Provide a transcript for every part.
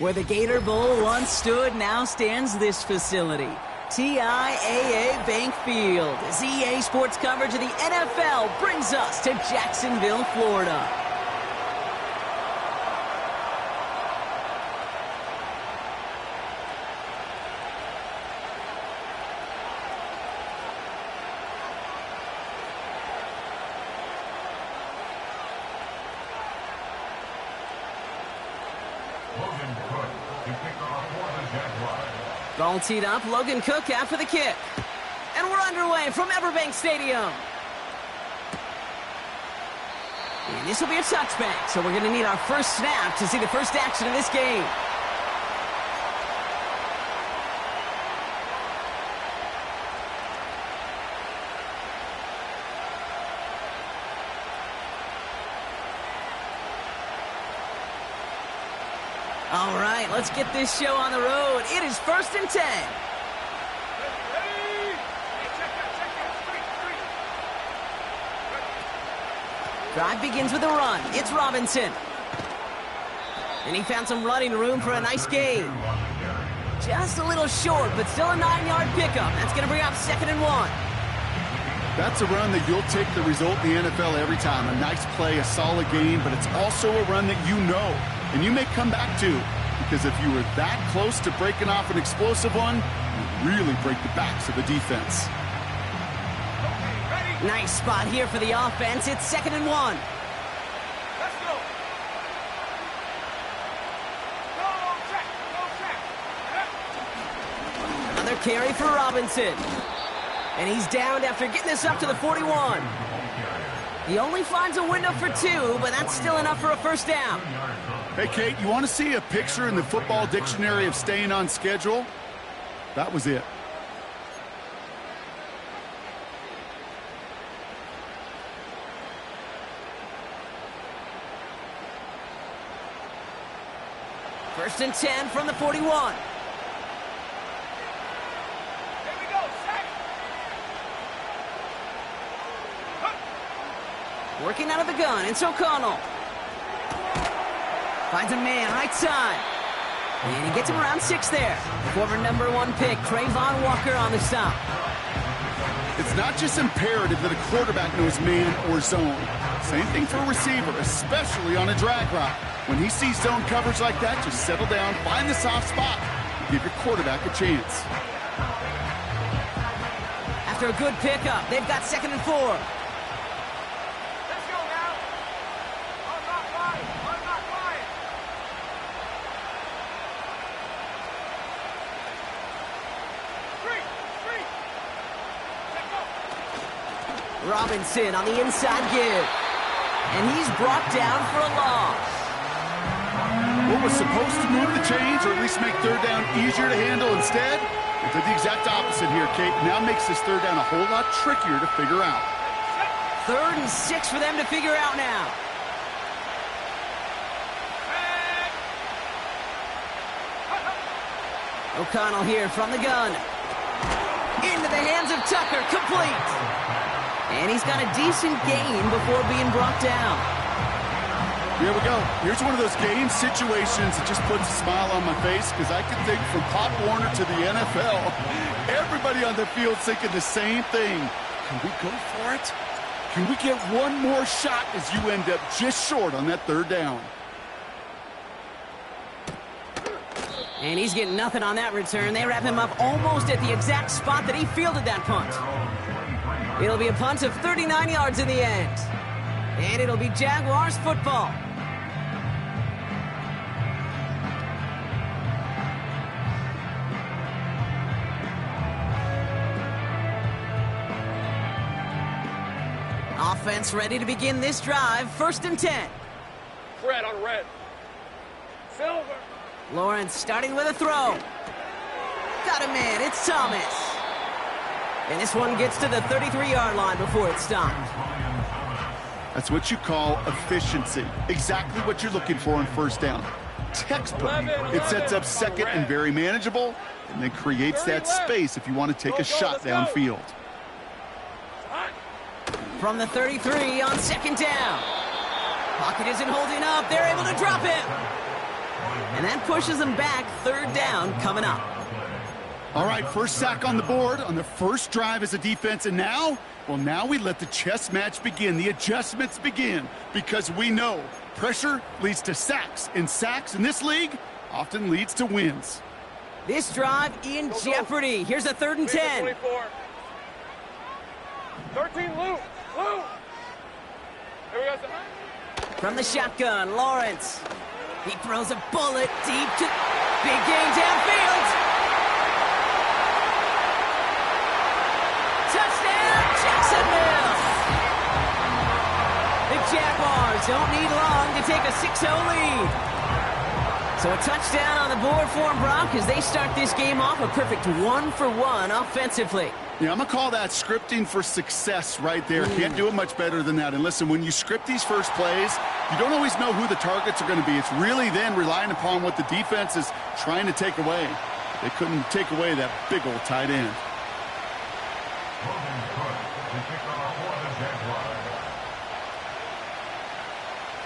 Where the Gator Bowl once stood, now stands this facility. TIAA Bank Field, as EA Sports coverage of the NFL brings us to Jacksonville, Florida. Ball teed up, Logan Cook after the kick. And we're underway from Everbank Stadium. And this will be a touchback, so we're going to need our first snap to see the first action of this game. All right, let's get this show on the road. It is 1st and 10. Drive begins with a run. It's Robinson. And he found some running room for a nice gain. Just a little short, but still a 9-yard pickup. That's going to bring up 2nd and 1. That's a run that you'll take the result in the NFL every time. A nice play, a solid game, but it's also a run that you know and you may come back to, because if you were that close to breaking off an explosive one, you really break the backs of the defense. Nice spot here for the offense. It's 2nd and 1. Let's go. Go, check. Another carry for Robinson. And he's downed after getting this up to the 41. He only finds a window for 2, but that's still enough for a first down. Hey, Kate, you want to see a picture in the football dictionary of staying on schedule? That was it. First and 10 from the 41. Here we go, set. Working out of the gun, it's O'Connell. Finds a man, right side. And he gets him around 6 there. Former #1 pick, Trayvon Walker on the stop. It's not just imperative that a quarterback knows man or zone. Same thing for a receiver, especially on a drag route. When he sees zone coverage like that, just settle down, find the soft spot, and give your quarterback a chance. After a good pickup, they've got 2nd and 4. Let's go now. I'm not lying. I'm not lying. Three. Let's go. Robinson on the inside give. And he's brought down for a loss. What was supposed to move the chains, or at least make 3rd down easier to handle instead, it did the exact opposite here, Kate. Now makes this 3rd down a whole lot trickier to figure out. 3rd and 6 for them to figure out now. O'Connell here from the gun. Into the hands of Tucker, complete. And he's got a decent gain before being brought down. Here we go. Here's one of those game situations that just puts a smile on my face, because I can think from Pop Warner to the NFL, everybody on the field thinking the same thing. Can we go for it? Can we get one more shot as you end up just short on that 3rd down? And he's getting nothing on that return. They wrap him up almost at the exact spot that he fielded that punt. It'll be a punt of 39 yards in the end. And it'll be Jaguars football. Offense ready to begin this drive. 1st and 10. Red on red. Silver. Lawrence starting with a throw. Got a man. It's Thomas. And this one gets to the 33-yard line before it's stopped. That's what you call efficiency. Exactly what you're looking for on 1st down. Textbook. It sets up 2nd and very manageable, and then creates that space if you want to take a shot downfield. From the 33 on 2nd down. Pocket isn't holding up. They're able to drop him. And that pushes them back. Third down coming up. All right, first sack on the board on the first drive as a defense. And now, well, now we let the chess match begin. The adjustments begin because we know pressure leads to sacks. And sacks in this league often leads to wins. This drive in jeopardy. Here's a 3rd and 10. 24. 13, Lou. Here we go, son. From the shotgun, Lawrence. He throws a bullet deep to big gain downfield. Touchdown, Jacksonville! The Jaguars don't need long to take a 6-0 lead. So a touchdown on the board for them, Brock, as they start this game off a perfect 1-for-1 offensively. Yeah, I'm going to call that scripting for success right there. Can't do it much better than that. And listen, when you script these first plays, you don't always know who the targets are going to be. It's really then relying upon what the defense is trying to take away. They couldn't take away that big old tight end.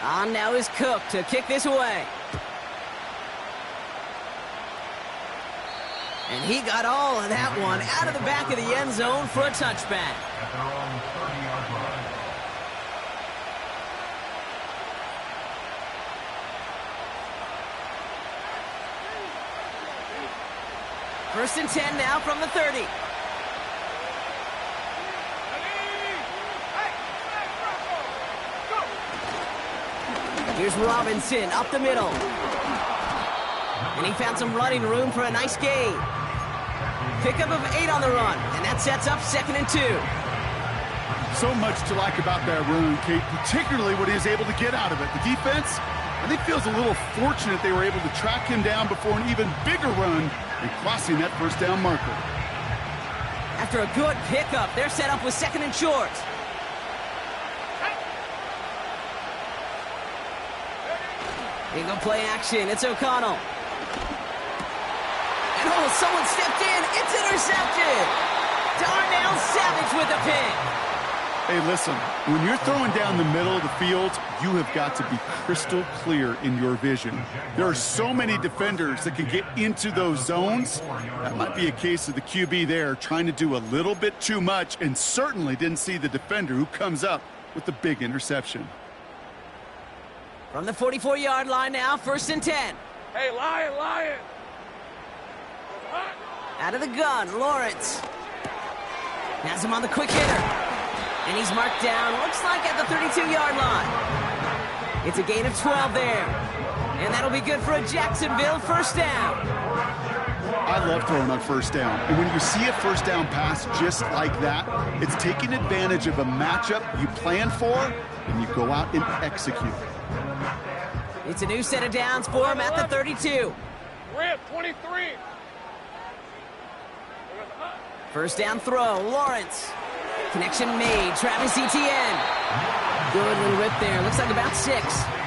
On now is Cook to kick this away. And he got all of that one out of the back of the end zone for a touchback. First and 10 now from the 30. Here's Robinson up the middle. And he found some running room for a nice gain. Pickup of 8 on the run, and that sets up 2nd and 2. So much to like about that run, Kate, particularly what he was able to get out of it. The defense, I think, feels a little fortunate they were able to track him down before an even bigger run and crossing that first down marker. After a good pickup, they're set up with 2nd and short. Eagle play action. It's O'Connell. And oh, someone stepped in. It's intercepted. Darnell Savage with the pick. Hey, listen, when you're throwing down the middle of the field, you have got to be crystal clear in your vision. There are so many defenders that can get into those zones. That might be a case of the QB there trying to do a little bit too much and certainly didn't see the defender who comes up with the big interception. From the 44-yard line now, 1st and 10. Hey, Lion! Out of the gun, Lawrence. Has him on the quick hitter. And he's marked down, looks like at the 32-yard line. It's a gain of 12 there. And that'll be good for a Jacksonville first down. I love throwing on first down. And when you see a first down pass just like that, it's taking advantage of a matchup you plan for, and you go out and execute. It's a new set of downs for him at the 32. Rip, 23. First down throw, Lawrence. Connection made, Travis Etienne. Good little rip there, looks like about 6.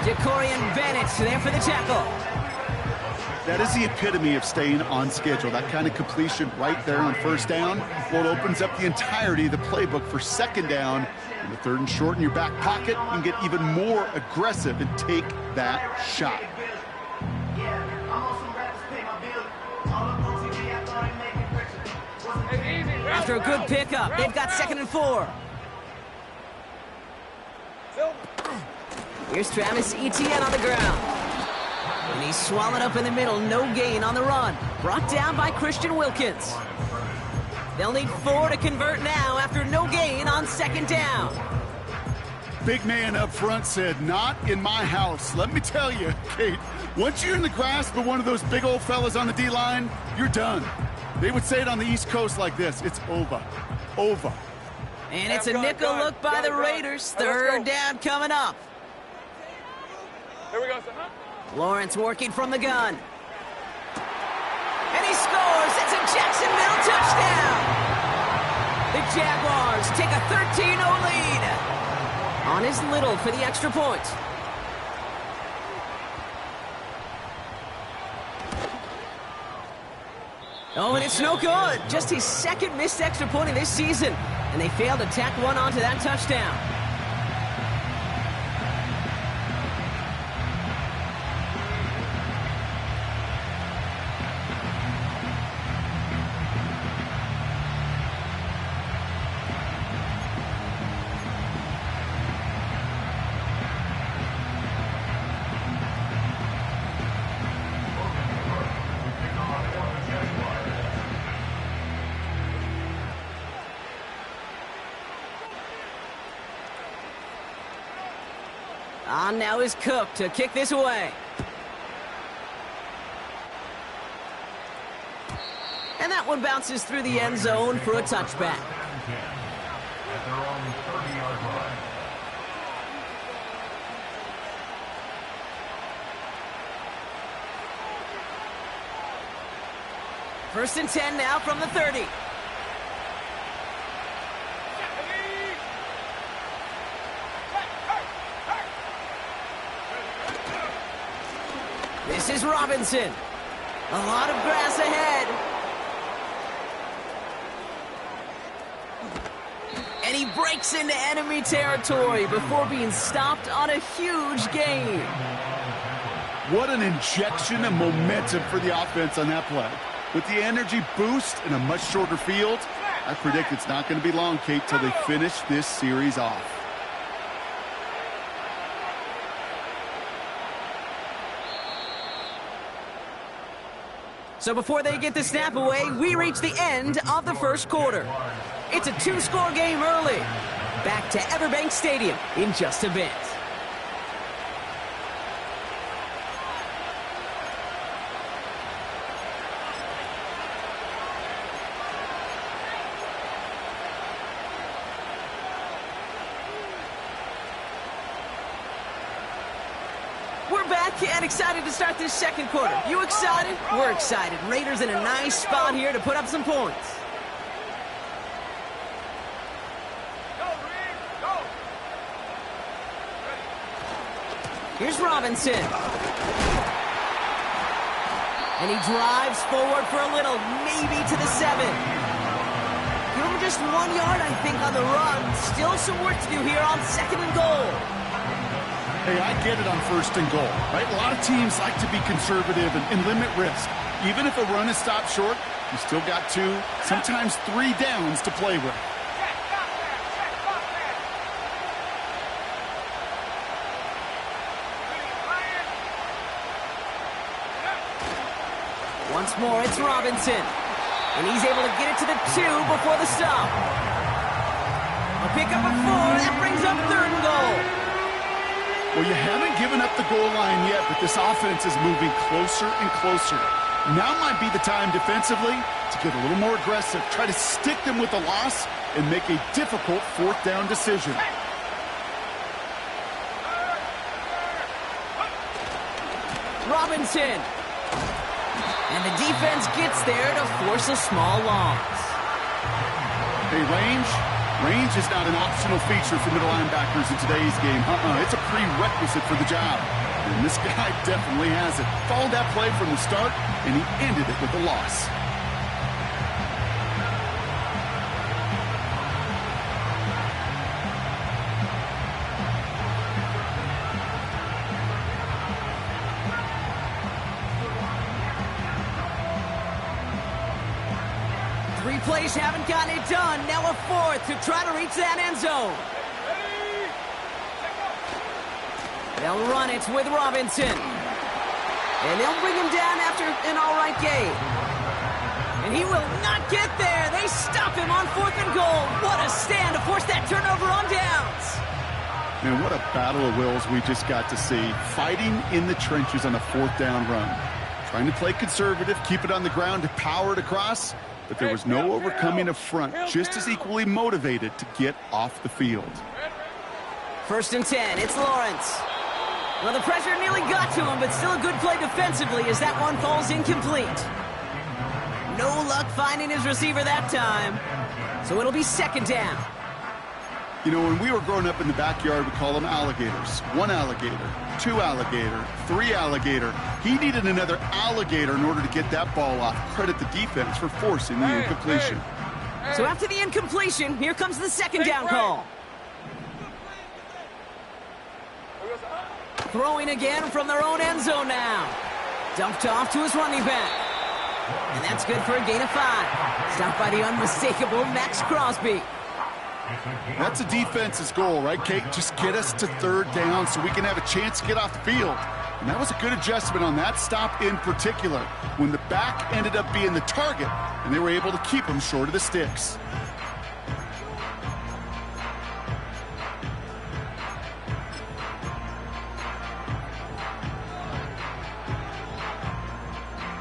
Jacorian Bennett there for the tackle. That is the epitome of staying on schedule. That kind of completion right there on first down. Well, it opens up the entirety of the playbook for 2nd down. And the 3rd and short in your back pocket, you can get even more aggressive and take that shot. After a good pickup, they've got 2nd and 4. Here's Travis Etienne on the ground. And he's swallowed up in the middle, no gain on the run. Brought down by Christian Wilkins. They'll need 4 to convert now after no gain on 2nd down. Big man up front said, "Not in my house." Let me tell you, Kate, once you're in the grasp of one of those big old fellas on the D-line, you're done. They would say it on the East Coast like this: it's over. Over. And it's a nickel look by the Raiders. 3rd down coming up. Here we go, son. Lawrence working from the gun. And he scores. It's a Jacksonville touchdown. The Jaguars take a 13-0 lead. On his Little for the extra point. Oh, and it's no good. Just his 2nd missed extra point of this season. And they failed to tack one onto that touchdown. On now is Cook to kick this away. And that one bounces through the end zone for a touchback. At their own 30-yard line. First and 10 now from the 30. This is Robinson. A lot of grass ahead. And he breaks into enemy territory before being stopped on a huge gain. What an injection of momentum for the offense on that play. With the energy boost and a much shorter field, I predict it's not going to be long, Kate, till they finish this series off. So before they get the snap away, we reach the end of the first quarter. It's a two-score game early. Back to Everbank Stadium in just a bit. We're back and excited to start this second quarter. You excited? We're excited. Raiders in a nice spot here to put up some points. Here's Robinson. And he drives forward for a little, maybe to the 7. Give him just 1 yard, I think, on the run. Still some work to do here on 2nd and goal. Hey, I get it on 1st and goal, right? A lot of teams like to be conservative and limit risk. Even if a run is stopped short, you still got 2, sometimes 3 downs to play with. Once more, it's Robinson. And he's able to get it to the 2 before the stop. A pickup of 4. That brings up 3rd and goal. Well, you haven't given up the goal line yet, but this offense is moving closer and closer. Now might be the time defensively to get a little more aggressive, try to stick them with the loss, and make a difficult 4th down decision. Robinson. And the defense gets there to force a small loss. Hey, range is not an optional feature for middle linebackers in today's game. It's a prerequisite for the job. And this guy definitely has it. Followed that play from the start, and he ended it with a loss. Plays haven't gotten it done. Now a 4th to try to reach that end zone. They'll run it with Robinson. And they'll bring him down after an all-right gain. And he will not get there. They stop him on 4th and goal. What a stand to force that turnover on downs. Man, what a battle of wills we just got to see. Fighting in the trenches on a 4th down run. Trying to play conservative, keep it on the ground to power it across. But there was no overcoming a front, just as equally motivated to get off the field. 1st and 10, it's Lawrence. Well, the pressure nearly got to him, but still a good play defensively as that one falls incomplete. No luck finding his receiver that time. So it'll be 2nd down. You know, when we were growing up in the backyard, we call them alligators. 1 alligator, 2 alligator, 3 alligator. He needed another alligator in order to get that ball off. Credit the defense for forcing the incompletion. So after the incompletion, here comes the 2nd down call. Throwing again from their own end zone now. Dumped off to his running back. And that's good for a gain of 5. Stopped by the unmistakable Max Crosby. That's a defense's goal, right, Kate? Just get us to 3rd down so we can have a chance to get off the field. And that was a good adjustment on that stop in particular, when the back ended up being the target, and they were able to keep him short of the sticks.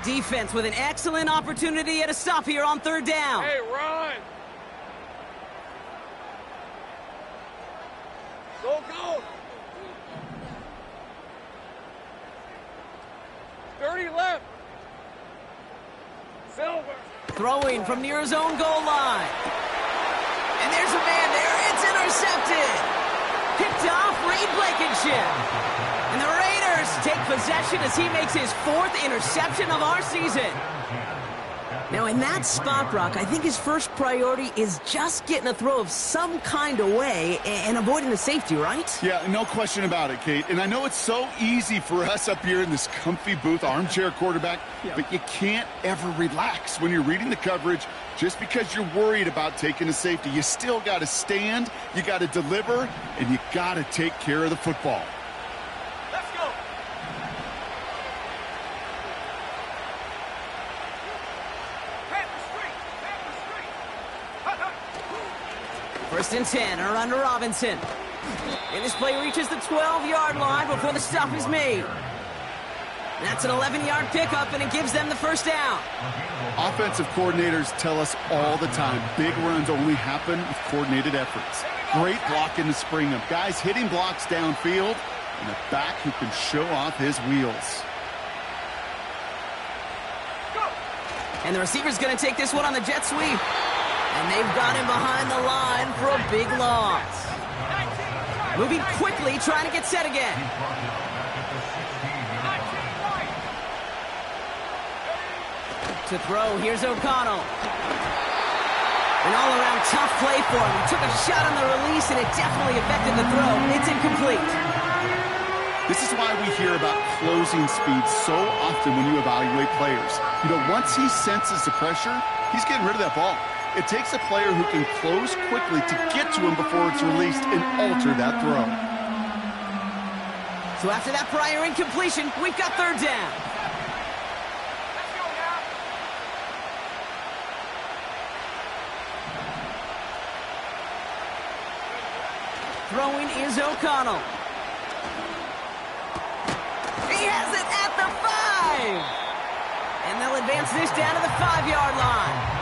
defense with an excellent opportunity at a stop here on third down. Hey, run! Go, go! 30 left. Silver. Throwing from near his own goal line. And there's a man there. It's intercepted. Picked off Reed Blankenship. And the Raiders take possession as he makes his 4th interception of our season. Now, in that spot, Brock, I think his first priority is just getting a throw of some kind away and avoiding the safety, right? Yeah, no question about it, Kate. And I know it's so easy for us up here in this comfy booth, armchair quarterback, but you can't ever relax when you're reading the coverage just because you're worried about taking a safety. You still got to stand, you got to deliver, and you got to take care of the football. Let's go. First and 10, a run to Robinson. And this play reaches the 12-yard line before the stop is made. That's an 11-yard pickup, and it gives them the first down. Offensive coordinators tell us all the time, big runs only happen with coordinated efforts. Great blocking to spring them. Guys hitting blocks downfield, and a back who can show off his wheels. And the receiver's going to take this one on the jet sweep. And they've got him behind the line for a big loss. Moving quickly, trying to get set again. To throw, here's O'Connell. An all-around tough play for him. He took a shot on the release, and it definitely affected the throw. It's incomplete. This is why we hear about closing speed so often when you evaluate players. You know, once he senses the pressure, he's getting rid of that ball. It takes a player who can close quickly to get to him before it's released and alter that throw. So after that prior incompletion, we've got third down. Let's go now. Throwing is O'Connell. He has it at the 5. And they'll advance this down to the 5-yard line.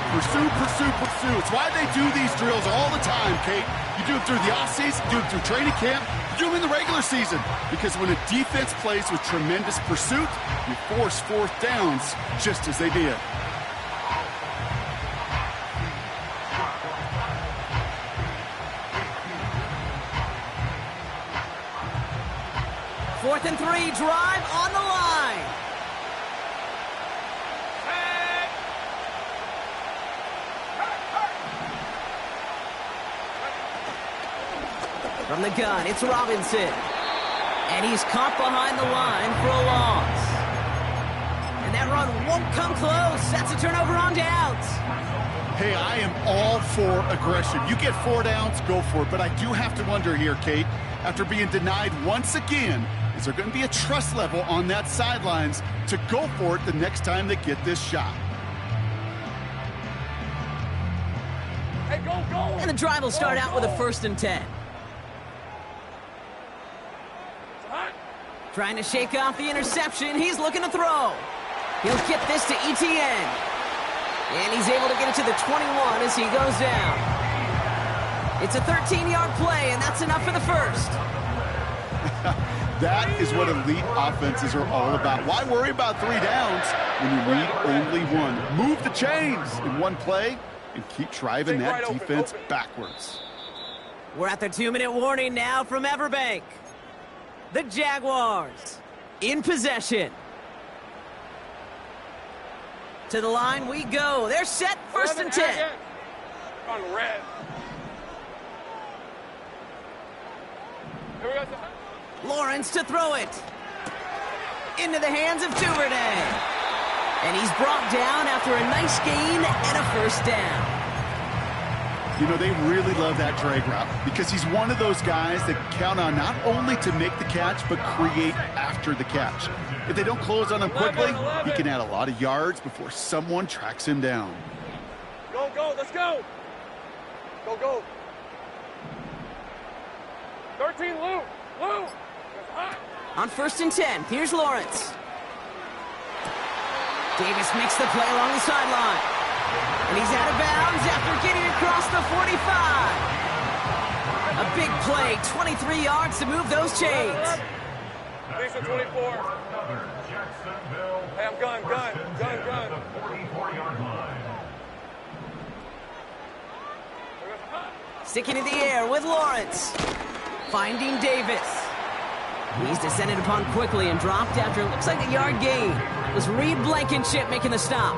Pursue, pursue, pursue. It's why they do these drills all the time, Kate. You do it through the off-season, you do it through training camp, you do them in the regular season. Because when a defense plays with tremendous pursuit, you force 4th downs just as they did. Fourth and 3, drive on the line. From the gun, it's Robinson. And he's caught behind the line for a loss. And that run won't come close. That's a turnover on downs. Hey, I am all for aggression. You get 4 downs, go for it. But I do have to wonder here, Kate, after being denied once again, is there going to be a trust level on that sidelines to go for it the next time they get this shot? Hey, go, go. And the drive will start out with a 1st and 10. Trying to shake off the interception. He's looking to throw. He'll get this to Etienne. And he's able to get it to the 21 as he goes down. It's a 13-yard play, and that's enough for the first. That is what elite offenses are all about. Why worry about 3 downs when you need only 1? Move the chains in one play and keep driving that defense backwards. We're at the 2-minute warning now from Everbank. The Jaguars in possession. To the line we go. They're set, 1st and 10. On red. Here we go. Lawrence to throw it. Into the hands of Duvernay. And he's brought down after a nice gain and a 1st down. You know, they really love that drag route because he's one of those guys that count on not only to make the catch, but create after the catch. If they don't close on him quickly, he can add a lot of yards before someone tracks him down. Go, go, let's go. Go, go. 13, Lou. Lou. On 1st and 10, here's Lawrence. Davis makes the play along the sideline. And he's out of bounds after getting across the 45. A big play, 23 yards to move those chains. Lisa 24. Hey, I'm gun. 44-yard line. Sticking in the air with Lawrence. Finding Davis. He's descended upon quickly and dropped after it looks like a yard gain. It was Reed Blankenship making the stop.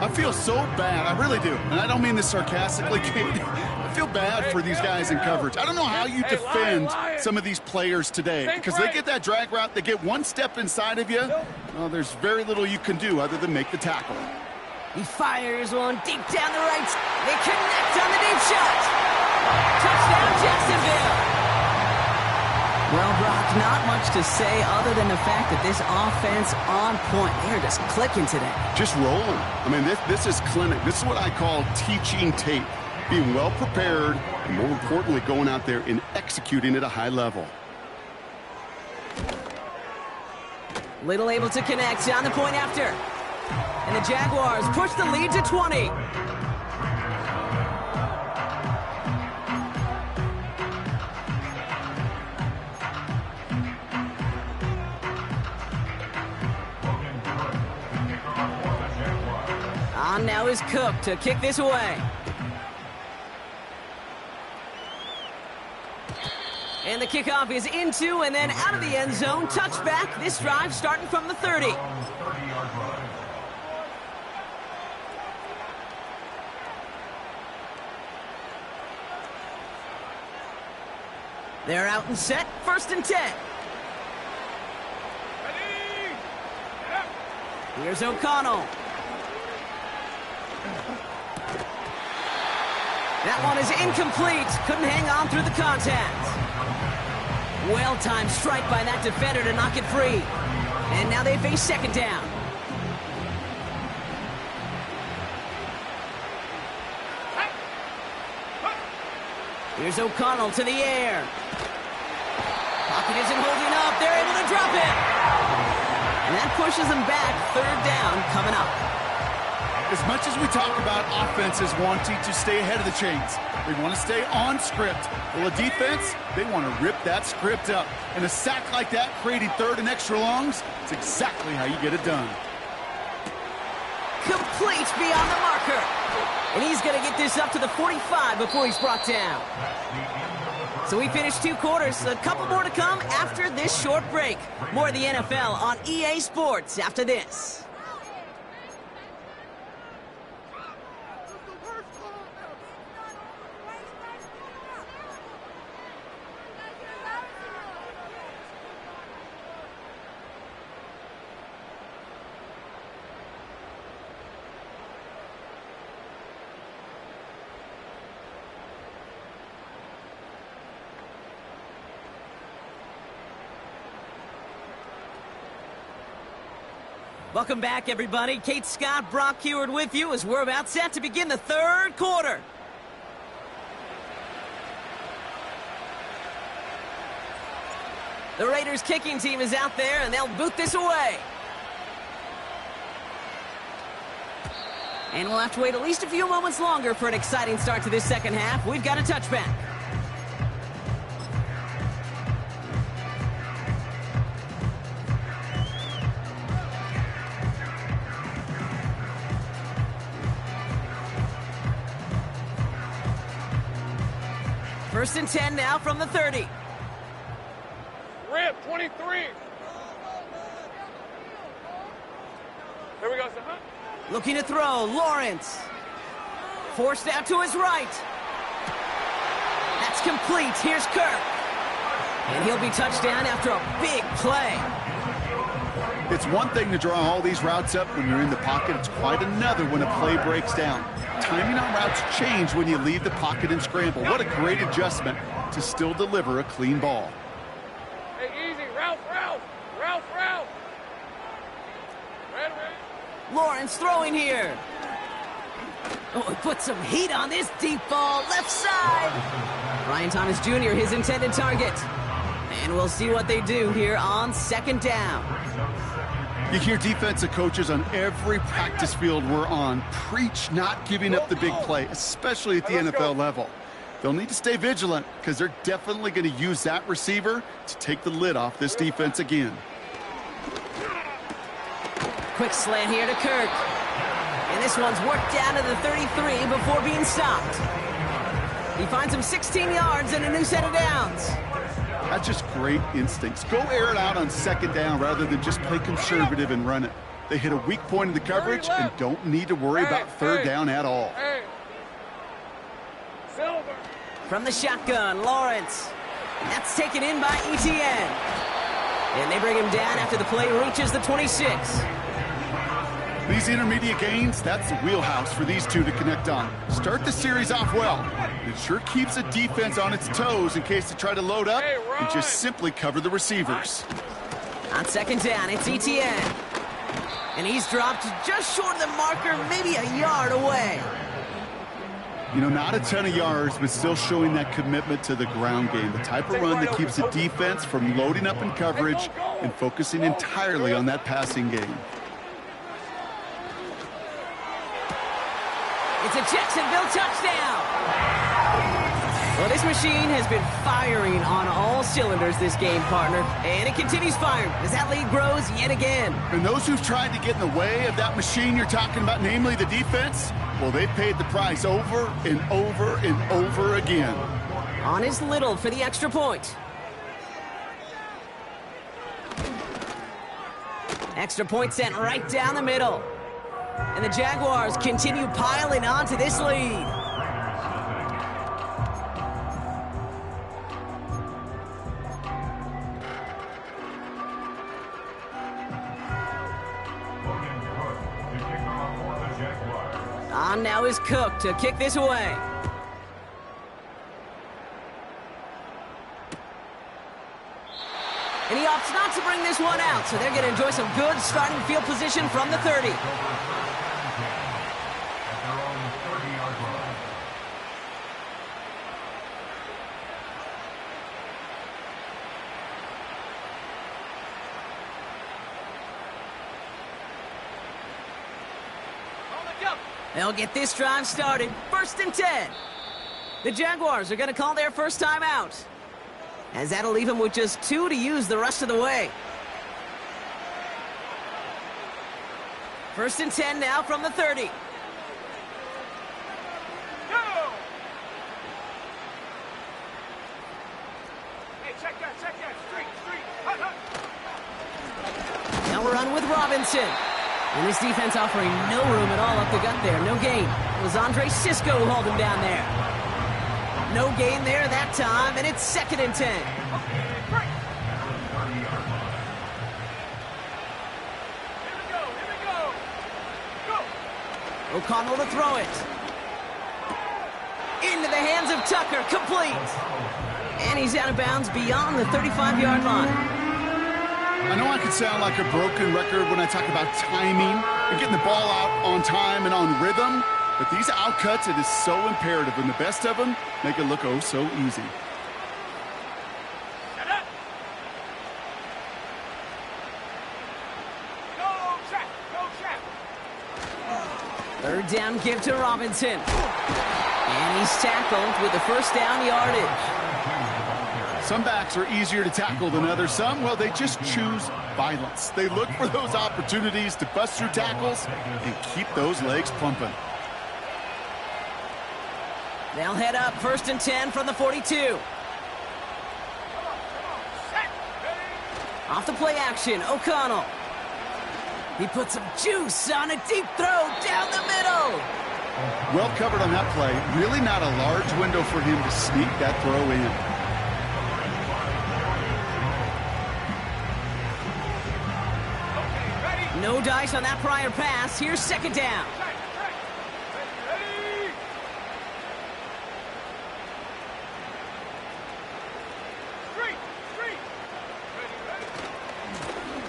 I feel so bad. I really do. And I don't mean this sarcastically, Kate. I feel bad for these guys in coverage. I don't know how you defend some of these players today because they get that drag route, they get one step inside of you. Well, there's very little you can do other than make the tackle. He fires one deep down the right. They connect on the deep shot. Touchdown, Jacksonville. Well, Brock, not much to say other than the fact that this offense on point. They're just clicking today. Just rolling. I mean, this is clinic. This is what I call teaching tape. Being well prepared, and more importantly, going out there and executing at a high level. Little able to connect on the point after. And the Jaguars push the lead to 20. On now is Cook to kick this away. And the kickoff is into and then out of the end zone. Touchback. This drive starting from the 30. They're out and set. 1st and 10. Here's O'Connell. That one is incomplete. Couldn't hang on through the contact. Well-timed strike by that defender to knock it free. And now they face 2nd down. Here's O'Connell to the air. Pocket isn't holding up. They're able to drop it. And that pushes them back. 3rd down coming up. As much as we talk about offenses wanting to stay ahead of the chains, they want to stay on script. Well, the defense, they want to rip that script up. And a sack like that, creating 3rd and extra longs, it's exactly how you get it done. Complete beyond the marker. And he's going to get this up to the 45 before he's brought down. So we finished 2 quarters. A couple more to come after this short break. More of the NFL on EA Sports after this. Welcome back, everybody. Kate Scott, Brock Huard with you as we're about set to begin the 3rd quarter. The Raiders kicking team is out there, and they'll boot this away. And we'll have to wait at least a few moments longer for an exciting start to this 2nd half. We've got a touchback. First and 10 now from the 30. Rip, 23. Here we go, sir. Looking to throw, Lawrence. Forced out to his right. That's complete. Here's Kirk. And he'll be touchdown after a big play. It's one thing to draw all these routes up when you're in the pocket. It's quite another when a play breaks down. Timing on routes change when you leave the pocket and scramble. What a great adjustment to still deliver a clean ball. Hey, easy. Ralph. Red. Lawrence throwing here. Oh, he put some heat on this deep ball. Left side. Ryan Thomas Jr., his intended target. And we'll see what they do here on 2nd down. You hear defensive coaches on every practice field we're on preach not giving up the big play, especially at the NFL level. They'll need to stay vigilant because they're definitely going to use that receiver to take the lid off this defense again. Quick slant here to Kirk. And this one's worked down to the 33 before being stopped. He finds him 16 yards and a new set of downs. That's just great instincts. Go air it out on second down rather than just play conservative and run it. They hit a weak point in the coverage and don't need to worry about third down at all. From the shotgun, Lawrence. That's taken in by Etienne. And they bring him down after the play reaches the 26. These intermediate gains, that's the wheelhouse for these two to connect on. Start the series off well. It sure keeps the defense on its toes in case they try to load up and just simply cover the receivers. On second down, it's Etienne. And he's dropped just short of the marker, maybe a yard away. You know, not a ton of yards, but still showing that commitment to the ground game. The type of run that keeps the defense from loading up in coverage and focusing entirely on that passing game. It's a Jacksonville touchdown. Well, this machine has been firing on all cylinders this game, partner. And it continues firing as that lead grows yet again. And those who've tried to get in the way of that machine you're talking about, namely the defense, well, they've paid the price over and over and over again. On is Little for the extra point. Extra point sent right down the middle. And the Jaguars continue piling on to this lead. On now is Cook to kick this away. And he opts not to bring this one out, so they're going to enjoy some good starting field position from the 30. They'll get this drive started. 1st and 10. The Jaguars are going to call their first time out, as that'll leave them with just 2 to use the rest of the way. 1st and 10 now from the 30. Go! Hey, check that, street, hut, hut. Now we're on with Robinson. And this defense offering no room at all up the gut there. No gain. It was Andre Cisco who hauled him down there. No gain there that time, and it's 2nd and 10. Here we go. Go! O'Connell to throw it. Into the hands of Tucker, complete. And he's out of bounds beyond the 35-yard line. I know I could sound like a broken record when I talk about timing and getting the ball out on time and on rhythm, but these outcuts, it is so imperative, and the best of them make it look oh so easy. Go, Jack! 3rd down give to Robinson. And he's tackled with the 1st down yardage. Some backs are easier to tackle than others. Some, well, they just choose violence. They look for those opportunities to bust through tackles and keep those legs pumping. They'll head up 1st and 10 from the 42. Off the play action, O'Connell. He puts some juice on a deep throw down the middle. Well covered on that play. Really not a large window for him to sneak that throw in. No dice on that prior pass. Here's 2nd down.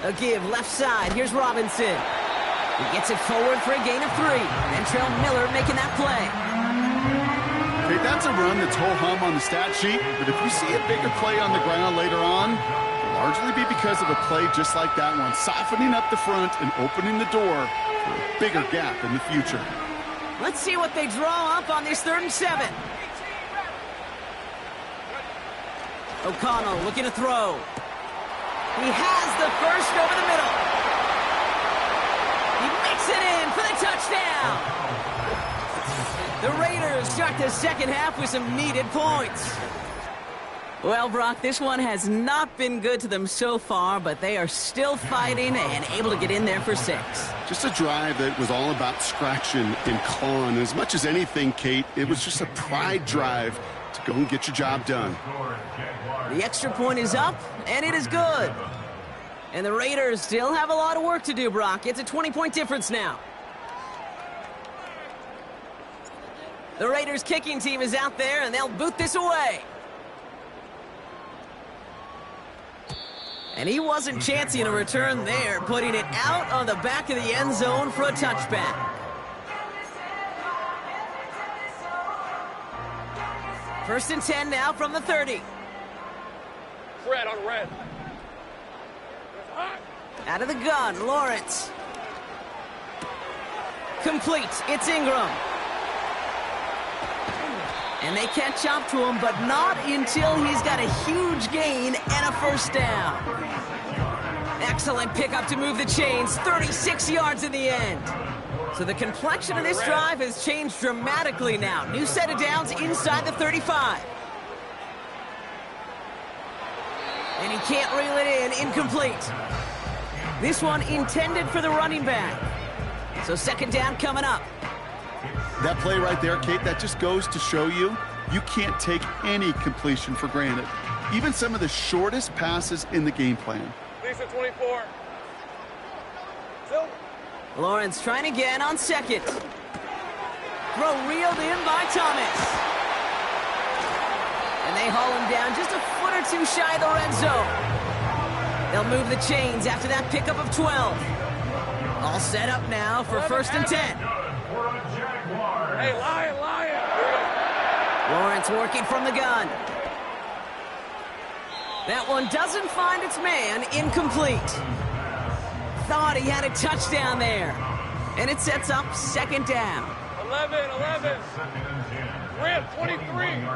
A give left side. Here's Robinson. He gets it forward for a gain of 3. Ventrell Miller making that play. Okay, that's a run that's ho-hum on the stat sheet, but if you see a bigger play on the ground later on, largely be because of a play just like that one, softening up the front and opening the door for a bigger gap in the future. Let's see what they draw up on this 3rd and 7. O'Connell looking to throw. He has the first over the middle. He makes it in for the touchdown. The Raiders start the second half with some needed points. Well, Brock, this one has not been good to them so far, but they are still fighting and able to get in there for 6. Just a drive that was all about scratching and clawing. As much as anything, Kate, it was just a pride drive to go and get your job done. The extra point is up, and it is good. And the Raiders still have a lot of work to do, Brock. It's a 20-point difference now. The Raiders kicking team is out there, and they'll boot this away. And he wasn't chancing a return there, putting it out on the back of the end zone for a touchback. First and 10 now from the 30. Red on red. Out of the gun, Lawrence. Complete, it's Ingram. And they catch up to him, but not until he's got a huge gain and a first down. Excellent pickup to move the chains, 36 yards in the end. So the complexion of this drive has changed dramatically now. New set of downs inside the 35. And he can't reel it in, incomplete. This one intended for the running back. So second down coming up. That play right there, Kate, that just goes to show you can't take any completion for granted. Even some of the shortest passes in the game plan. Lisa 24. Lawrence trying again on second. Throw reeled in by Thomas. And they haul him down just a foot or two shy of the red zone. They'll move the chains after that pickup of 12. All set up now for first and 10. Hey, Lion. Lawrence working from the gun. That one doesn't find its man, incomplete. Thought he had a touchdown there. And it sets up second down. 11. Red 23.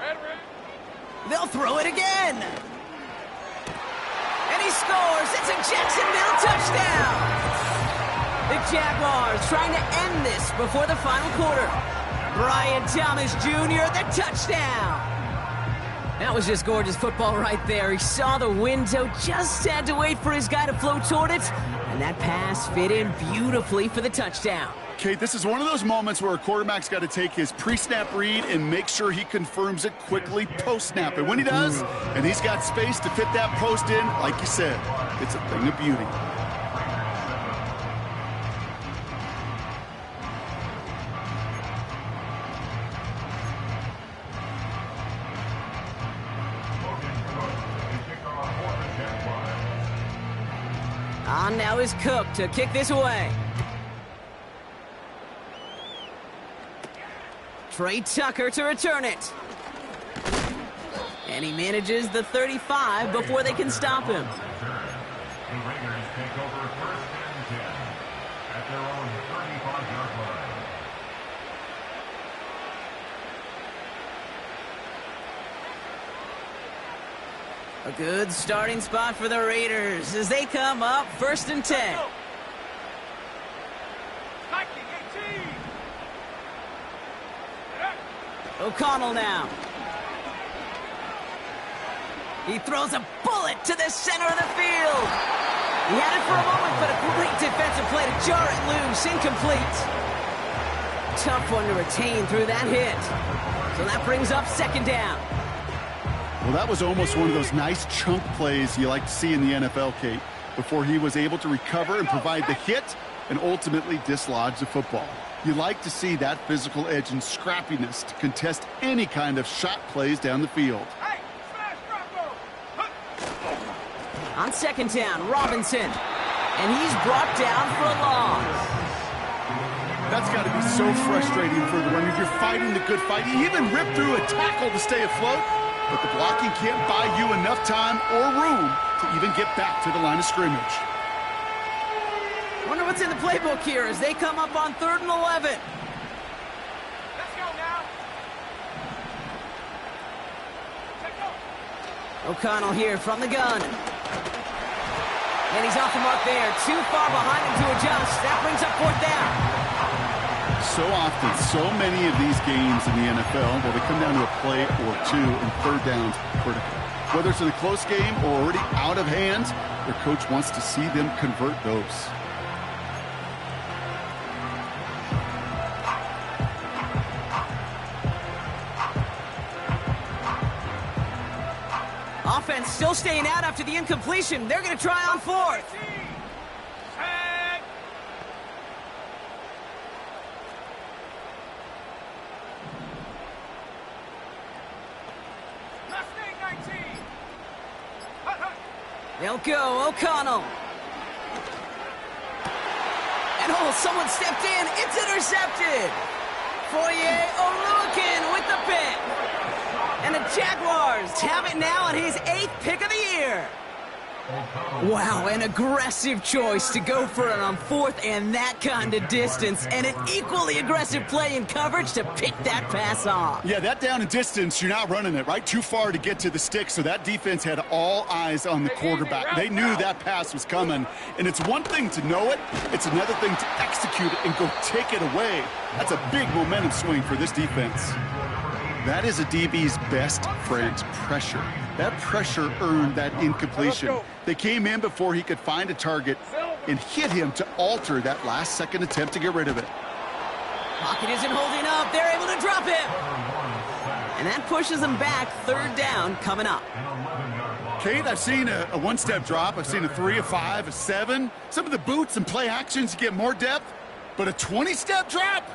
Red. They'll throw it again. And he scores. It's a Jacksonville touchdown. The Jaguars trying to end this before the final quarter. Brian Thomas Jr., the touchdown. That was just gorgeous football right there. He saw the window, just had to wait for his guy to float toward it, and that pass fit in beautifully for the touchdown. Kate, this is one of those moments where a quarterback's got to take his pre-snap read and make sure he confirms it quickly post-snap. And when he does, and he's got space to fit that post in, like you said, it's a thing of beauty. On now is Cook to kick this away. Trey Tucker to return it. And he manages the 35 before they can stop him. The Raiders take over first and 10 at their own 35-yard line. A good starting spot for the Raiders as they come up first and 10. O'Connell now. He throws a bullet to the center of the field. He had it for a moment, but a great defensive play to jar it loose. Incomplete. Tough one to retain through that hit. So that brings up second down. Well, that was almost one of those nice chunk plays you like to see in the NFL, Kate, before he was able to recover and provide the hit and ultimately dislodge the football. You like to see that physical edge and scrappiness to contest any kind of shot plays down the field. On second down, Robinson. And he's brought down for a loss. That's got to be so frustrating for the runner. You're fighting the good fight. You even ripped through a tackle to stay afloat, but the blocking can't buy you enough time or room to even get back to the line of scrimmage. Wonder what's in the playbook here as they come up on 3rd and 11. Let's go now. Let's go. O'Connell here from the gun. And he's off the mark there. Too far behind him to adjust. That brings up 4th down. So often, so many of these games in the NFL, well, they come down to a play or two, and 3rd down's critical. Whether it's in a close game or already out of hand, their coach wants to see them convert those. Offense still staying out after the incompletion. They're going to try on 4th. Set. Mustang 19. Hut, hut. They'll go. O'Connell. And someone stepped in. It's intercepted. Foye Oluokun with the pick. And the Jaguars have it now on his 8th pick of the year. Wow, an aggressive choice to go for it on 4th and that kind of distance. And an equally aggressive play in coverage to pick that pass off. Yeah, that down and distance, you're not running it, right? Too far to get to the stick, so that defense had all eyes on the quarterback. They knew that pass was coming. And it's one thing to know it, it's another thing to execute it and go take it away. That's a big momentum swing for this defense. That is a DB's best friend, pressure. That pressure earned that incompletion. They came in before he could find a target and hit him to alter that last-second attempt to get rid of it. Pocket isn't holding up. They're able to drop him. And that pushes them back. 3rd down coming up. Kate, I've seen a one-step drop. I've seen a 3, a 5, a 7. Some of the boots and play actions get more depth, but a 20-step drop?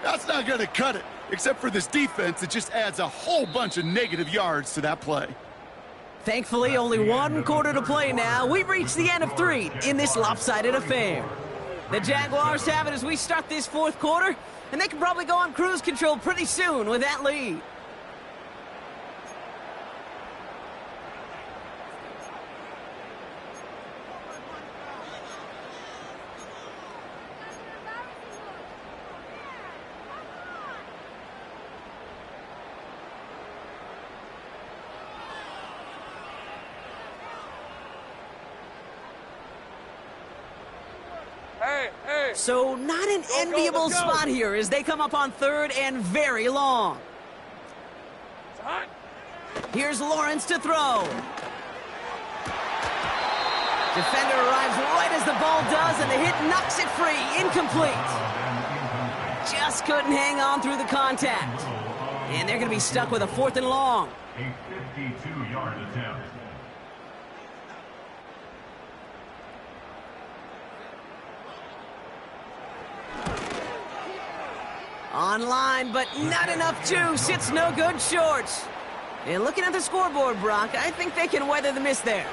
That's not going to cut it. Except for this defense, it just adds a whole bunch of negative yards to that play. Thankfully, only 1 quarter to play now. We've reached the end of 3 in this lopsided affair. The Jaguars have it as we start this 4th quarter, and they can probably go on cruise control pretty soon with that lead. So not an enviable spot here as they come up on 3rd and very long. Here's Lawrence to throw. Defender arrives right as the ball does, and the hit knocks it free. Incomplete. Just couldn't hang on through the contact. And they're going to be stuck with a 4th and long. A 52-yard attempt. Online, but not enough juice. It's no good short. And looking at the scoreboard, Brock, I think they can weather the miss there.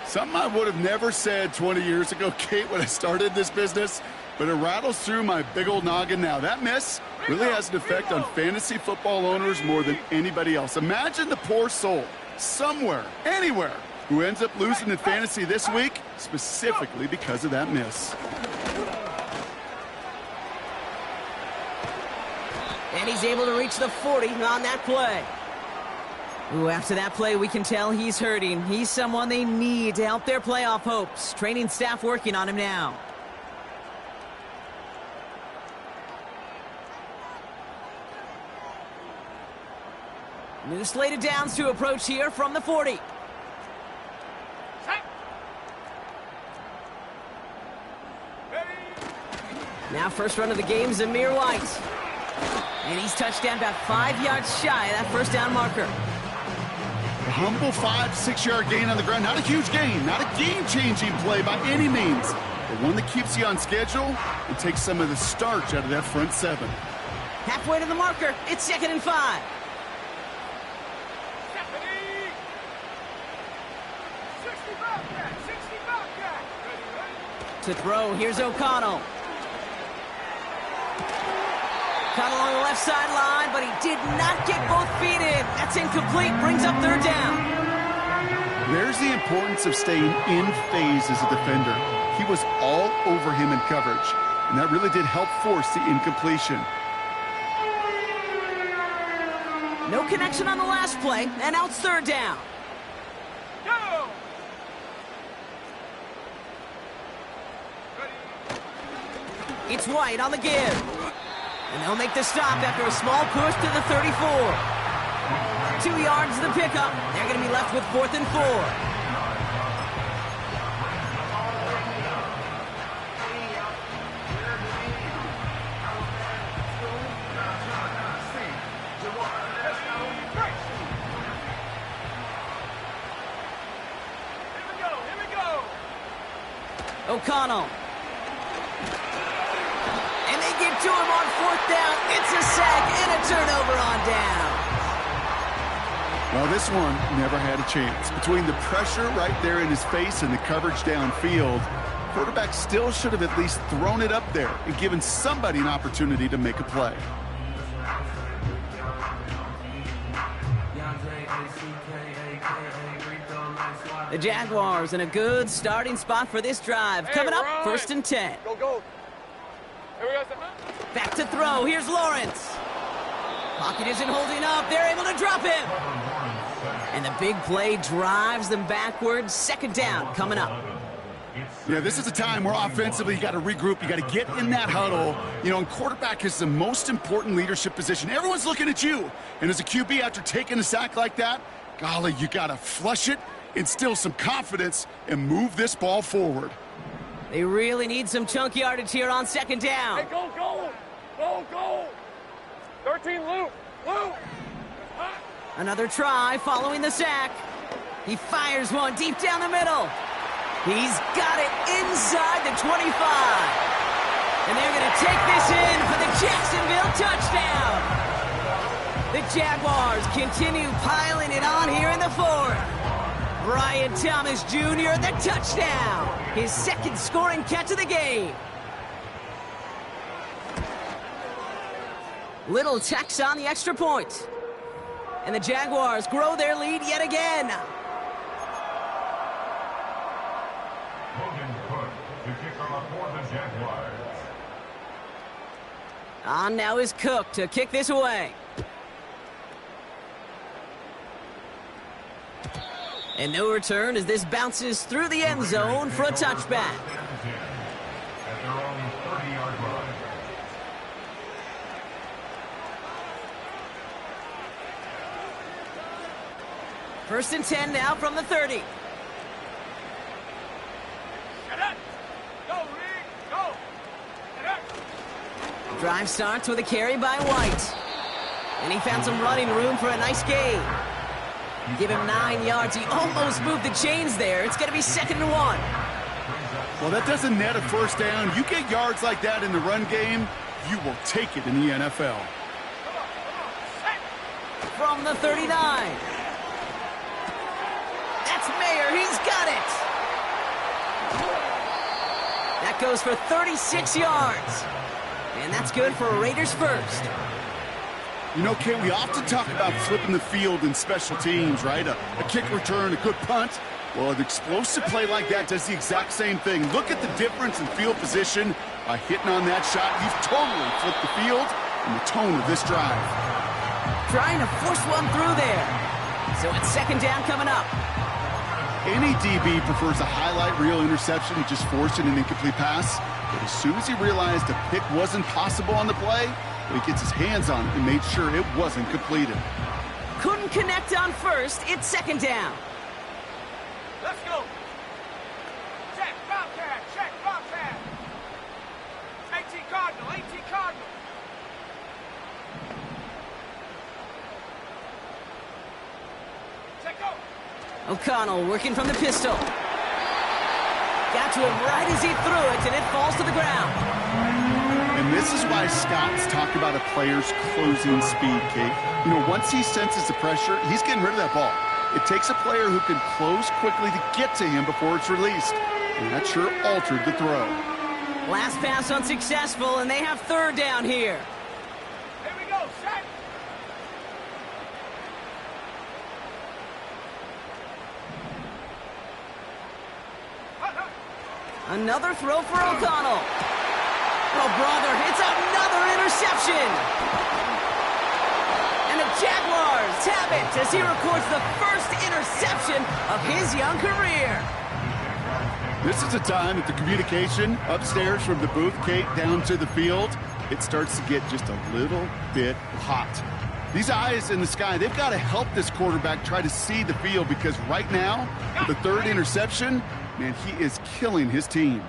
Something I would have never said 20 years ago, Kate, when I started this business, but it rattles through my big old noggin now. That miss really has an effect on fantasy football owners more than anybody else. Imagine the poor soul somewhere, anywhere, who ends up losing in fantasy this week specifically because of that miss. And he's able to reach the 40 on that play. Ooh, after that play, we can tell he's hurting. He's someone they need to help their playoff hopes. Training staff working on him now. New slate of downs to approach here from the 40. Now first run of the game, Zamir White. And he's touched down about 5 yards shy of that first down marker. A humble 5-6 yard gain on the ground. Not a huge gain, not a game-changing play by any means, but one that keeps you on schedule and takes some of the starch out of that front 7. Halfway to the marker, it's 2nd and 5. To throw, here's O'Connell. Caught along the left sideline, but he did not get both feet in. That's incomplete. Brings up third down. There's the importance of staying in phase as a defender. He was all over him in coverage, and that really did help force the incompletion. No connection on the last play, and now it's third down. Go! It's White on the give. And they'll make the stop after a small push to the 34. 2 yards the pickup. They're going to be left with 4th and 4. Here we go! O'Connell. And they get to him on 4th down. It's a sack and a turnover on down. Well, this one never had a chance. Between the pressure right there in his face and the coverage downfield, quarterback still should have at least thrown it up there and given somebody an opportunity to make a play. The Jaguars in a good starting spot for this drive. Coming up, 1st and 10. Go, go. Here we go. Back to throw. Here's Lawrence. Pocket isn't holding up. They're able to drop him. And the big play drives them backwards. 2nd down coming up. Yeah, this is a time where offensively you got to regroup. You got to get in that huddle. You know, and quarterback is the most important leadership position. Everyone's looking at you. And as a QB, after taking a sack like that, golly, you got to flush it, instill some confidence, and move this ball forward. They really need some chunk yardage here on 2nd down. Hey, go, go! Go, go! 13, Luke! Luke! Another try following the sack. He fires one deep down the middle. He's got it inside the 25. And they're going to take this in for the Jacksonville touchdown. The Jaguars continue piling it on here in the 4th. Brian Thomas Jr., the touchdown. His 2nd scoring catch of the game. Little tacks on the extra point. And the Jaguars grow their lead yet again. Logan Cook to kick off for the Jaguars. On now is Cook to kick this away. And no return as this bounces through the end zone for a touchback. At their own 30-yard line. First and 10 now from the 30. Get it! Go, Reed! Go! Get it! Drive starts with a carry by White. And he found some running room for a nice gain. Give him 9 yards. He almost moved the chains there. It's going to be 2nd and 1. Well, that doesn't net a first down. You get yards like that in the run game, you will take it in the NFL. From the 39. That's Mayer. He's got it. That goes for 36 yards. And that's good for a Raiders first. You know, Kate, we often talk about flipping the field in special teams, right? A kick return, a good punt. Well, an explosive play like that does the exact same thing. Look at the difference in field position by hitting on that shot. He's totally flipped the field and the tone of this drive. Trying to force one through there. So it's 2nd down coming up. Any DB prefers a highlight reel interception to just forcing an incomplete pass. But as soon as he realized a pick wasn't possible on the play, he gets his hands on it and made sure it wasn't completed. Couldn't connect on first. It's 2nd down. Let's go! Check, Bobcat! Check, Bobcat! AT Cardinal! AT Cardinal! Check, go! O'Connell working from the pistol. Got to him right as he threw it, and it falls to the ground. And this is why scouts talk about a player's closing speed, Kate. You know, once he senses the pressure, he's getting rid of that ball. It takes a player who can close quickly to get to him before it's released. And that sure altered the throw. Last pass unsuccessful, and they have 3rd down here. Another throw for O'Connell. Oh, brother, it's another interception. And the Jaguars have it as he records the first interception of his young career. This is a time that the communication upstairs from the booth, Kate, down to the field, it starts to get just a little bit hot. These eyes in the sky, they've got to help this quarterback try to see the field, because right now, with the third interception, man, he is killing his team.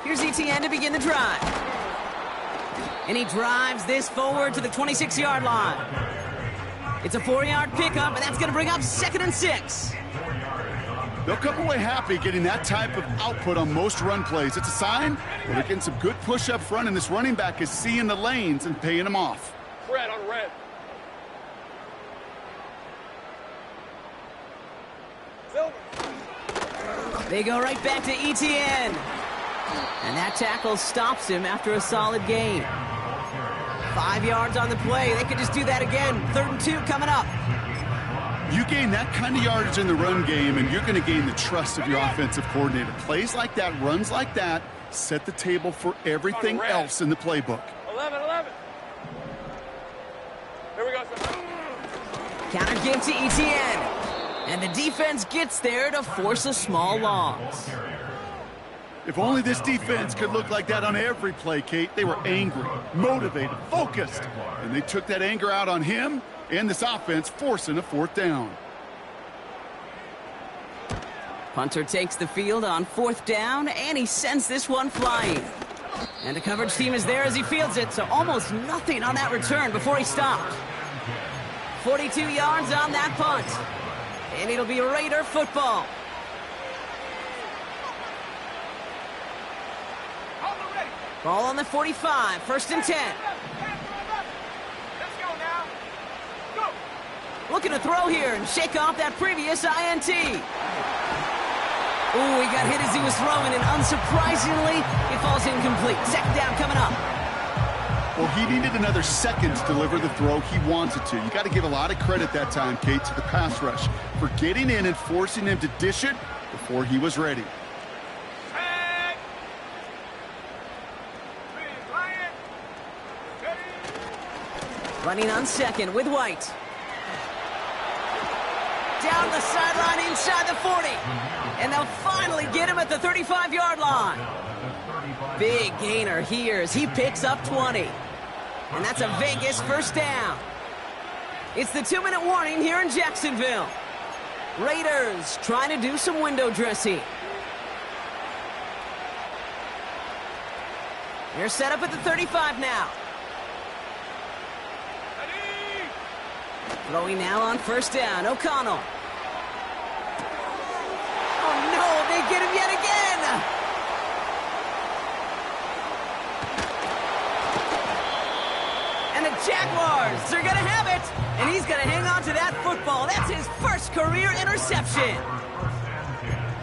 Here's Etienne to begin the drive. And he drives this forward to the 26-yard line. It's a 4-yard pickup, and that's going to bring up 2nd and 6. They'll come away happy getting that type of output on most run plays. It's a sign that they're getting some good push up front, and this running back is seeing the lanes and paying them off. Red on red. Silver. They go right back to Etienne. And that tackle stops him after a solid gain. 5 yards on the play. They could just do that again. 3rd and 2 coming up. You gain that kind of yardage in the run game, and you're going to gain the trust of your offensive coordinator. Plays like that, runs like that, set the table for everything else in the playbook. 11. Here we go, sir. Counter give to Etienne. And the defense gets there to force a small loss. If only this defense could look like that on every play, Kate. They were angry, motivated, focused, and they took that anger out on him and this offense, forcing a 4th down. Punter takes the field on 4th down, and he sends this one flying. And the coverage team is there as he fields it, so almost nothing on that return before he stopped. 42 yards on that punt. And it'll be Raider football. Ball on the 45, 1st and 10. Let's go now. Go. Looking to throw here and shake off that previous INT. Ooh, he got hit as he was throwing, and unsurprisingly, it falls incomplete. 2nd down coming up. Well, he needed another second to deliver the throw he wanted to. You got to give a lot of credit that time, Kate, to the pass rush for getting in and forcing him to dish it before he was ready. Running on 2nd with White. Down the sideline inside the 40. And they'll finally get him at the 35-yard line. Big gainer here as he picks up 20. And that's a Vegas 1st down. It's the 2-minute warning here in Jacksonville. Raiders trying to do some window dressing. They're set up at the 35 now. Throwing now on 1st down, O'Connell. Oh no, they get him yet again! And the Jaguars are gonna have it! And he's gonna hang on to that football. That's his first career interception.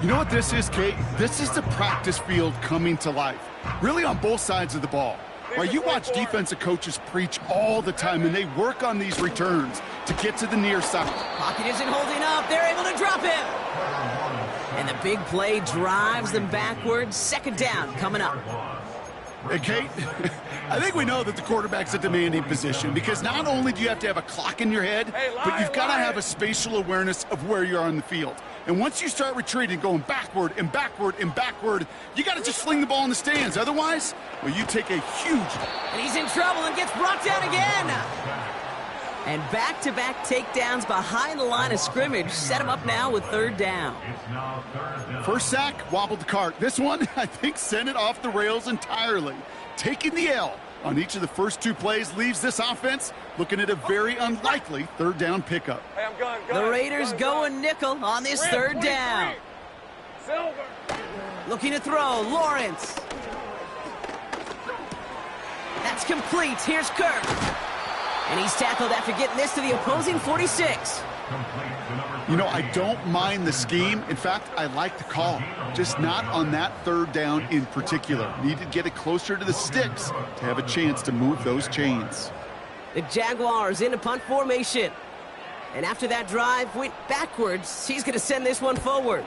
You know what this is, Kate? This is the practice field coming to life. Really on both sides of the ball. Right, you watch defensive coaches preach all the time, and they work on these returns to get to the near side. Pocket isn't holding up. They're able to drop him. And the big play drives them backwards. 2nd down coming up. Hey, Kate, I think we know that the quarterback's a demanding position, because not only do you have to have a clock in your head, but you've got to have a spatial awareness of where you are on the field. And once you start retreating, going backward and backward and backward, you got to just fling the ball in the stands. Otherwise, well, you take a huge... And he's in trouble and gets brought down again. And back-to-back takedowns behind the line of scrimmage set him up now with 3rd down. First sack, wobbled the cart. This one, I think, sent it off the rails entirely. Taking the L on each of the first 2 plays leaves this offense looking at a very unlikely 3rd down pickup. Hey, I'm going. The Raiders going nickel on this 3rd down. Silver. Looking to throw, Lawrence. That's complete. Here's Kirk. And he's tackled after getting this to the opposing 46. You know, I don't mind the scheme. In fact, I like the call. Just not on that 3rd down in particular. Need to get it closer to the sticks to have a chance to move those chains. The Jaguars in a punt formation. And after that drive went backwards, he's going to send this one forward.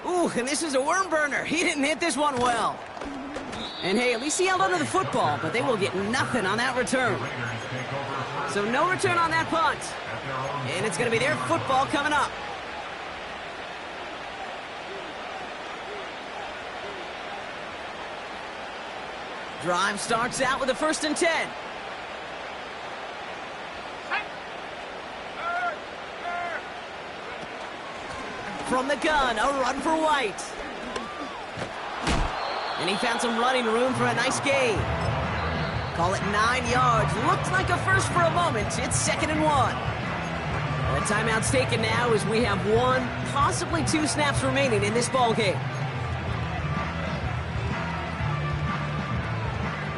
Ooh, and this is a worm burner. He didn't hit this one well. And hey, at least he held onto the football, but they will get nothing on that return. So no return on that punt. And it's going to be their football coming up. Drive starts out with a 1st and 10. From the gun, a run for White. And he found some running room for a nice gain. Call it 9 yards. Looked like a first for a moment. It's 2nd and 1. The timeout's taken now as we have 1, possibly 2 snaps remaining in this ball game.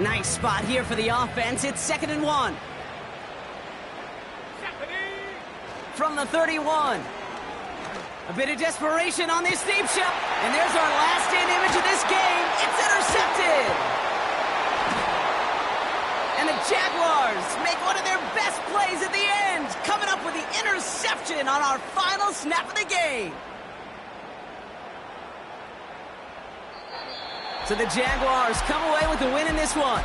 Nice spot here for the offense. It's 2nd and 1. From the 31. A bit of desperation on this deep shot. And there's our last in image of this game. It's intercepted. And the Jaguars make one of their best plays at the end, coming up with the interception on our final snap of the game. So the Jaguars come away with the win in this one.